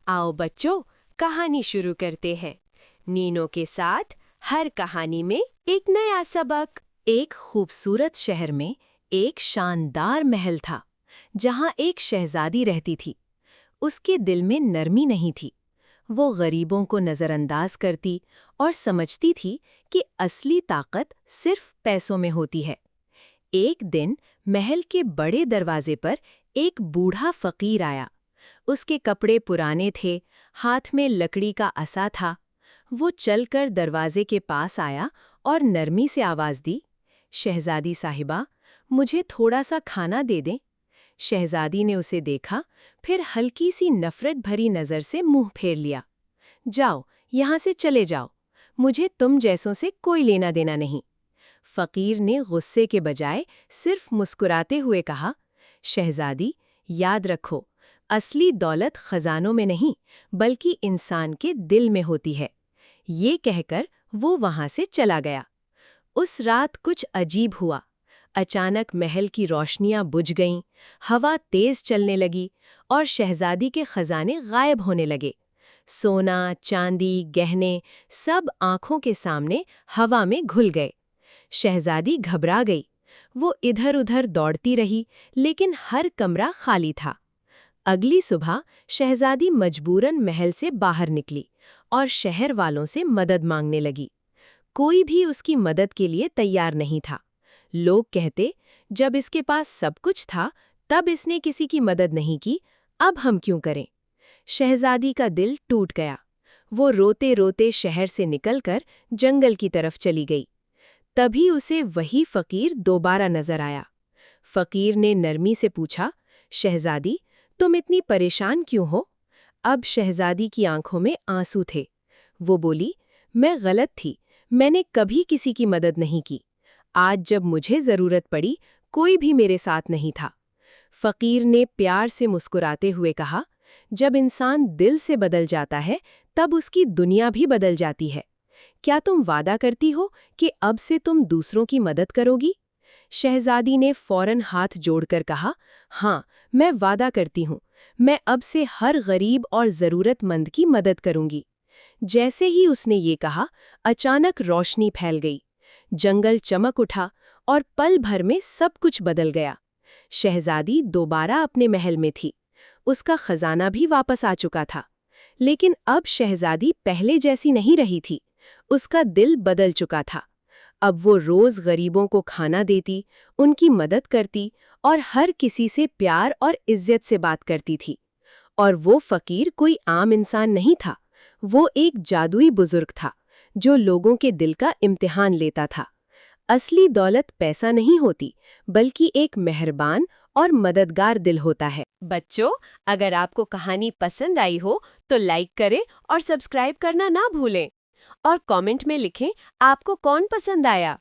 आओ बच्चों, कहानी शुरू करते हैं। नीनो के साथ हर कहानी में एक नया सबक। एक खूबसूरत शहर में एक शानदार महल था, जहां एक शहजादी रहती थी। उसके दिल में नरमी नहीं थी। वो गरीबों को नज़रअंदाज करती और समझती थी कि असली ताकत सिर्फ पैसों में होती है। एक दिन महल के बड़े दरवाजे पर एक बूढ़ा फकीर आया। उसके कपड़े पुराने थे, हाथ में लकड़ी का असा था। वो चलकर दरवाजे के पास आया और नरमी से आवाज दी, शहजादी साहिबा, मुझे थोड़ा सा खाना दे दें। शहजादी ने उसे देखा, फिर हल्की सी नफरत भरी नज़र से मुंह फेर लिया। जाओ, यहाँ से चले जाओ, मुझे तुम जैसों से कोई लेना देना नहीं। फकीर ने गुस्से के बजाय सिर्फ मुस्कुराते हुए कहा, शहजादी, याद रखो, असली दौलत खजानों में नहीं, बल्कि इंसान के दिल में होती है। ये कहकर वो वहां से चला गया। उस रात कुछ अजीब हुआ। अचानक महल की रोशनियां बुझ गईं, हवा तेज चलने लगी और शहजादी के खजाने गायब होने लगे। सोना, चांदी, गहने सब आंखों के सामने हवा में घुल गए। शहजादी घबरा गई। वो इधर-उधर दौड़ती रही, लेकिन हर कमरा खाली था। अगली सुबह शहजादी मजबूरन महल से बाहर निकली और शहर वालों से मदद मांगने लगी। कोई भी उसकी मदद के लिए तैयार नहीं था। लोग कहते, जब इसके पास सब कुछ था, तब इसने किसी की मदद नहीं की, अब हम क्यों करें? शहजादी का दिल टूट गया। वो रोते-रोते शहर से निकलकर जंगल की तरफ चली गई। तभी उसे वही फकीर दोबारा नजर आया। फकीर ने नरमी से पूछा, शहजादी, तुम इतनी परेशान क्यों हो? अब शहजादी की आंखों में आंसू थे। वो बोली, मैं गलत थी, मैंने कभी किसी की मदद नहीं की। आज जब मुझे जरूरत पड़ी, कोई भी मेरे साथ नहीं था। फकीर ने प्यार से मुस्कुराते हुए कहा, जब इंसान दिल से बदल जाता है, तब उसकी दुनिया भी बदल जाती है। क्या तुम वादा करती हो कि अब से तुम दूसरों की मदद करोगी? शहजादी ने फौरन हाथ जोड़कर कहा, हाँ, मैं वादा करती हूँ, मैं अब से हर गरीब और ज़रूरतमंद की मदद करूंगी। जैसे ही उसने ये कहा, अचानक रोशनी फैल गई। जंगल चमक उठा और पल भर में सब कुछ बदल गया। शहजादी दोबारा अपने महल में थी। उसका खजाना भी वापस आ चुका था। लेकिन अब शहजादी पहले जैसी नहीं रही थी। उसका दिल बदल चुका था। अब वो रोज गरीबों को खाना देती, उनकी मदद करती और हर किसी से प्यार और इज्जत से बात करती थी। और वो फकीर कोई आम इंसान नहीं था, वो एक जादुई बुजुर्ग था, जो लोगों के दिल का इम्तिहान लेता था। असली दौलत पैसा नहीं होती, बल्कि एक मेहरबान और मददगार दिल होता है। बच्चों, अगर आपको कहानी पसंद आई हो तो लाइक करें और सब्सक्राइब करना ना भूलें। और कमेंट में लिखें आपको कौन पसंद आया।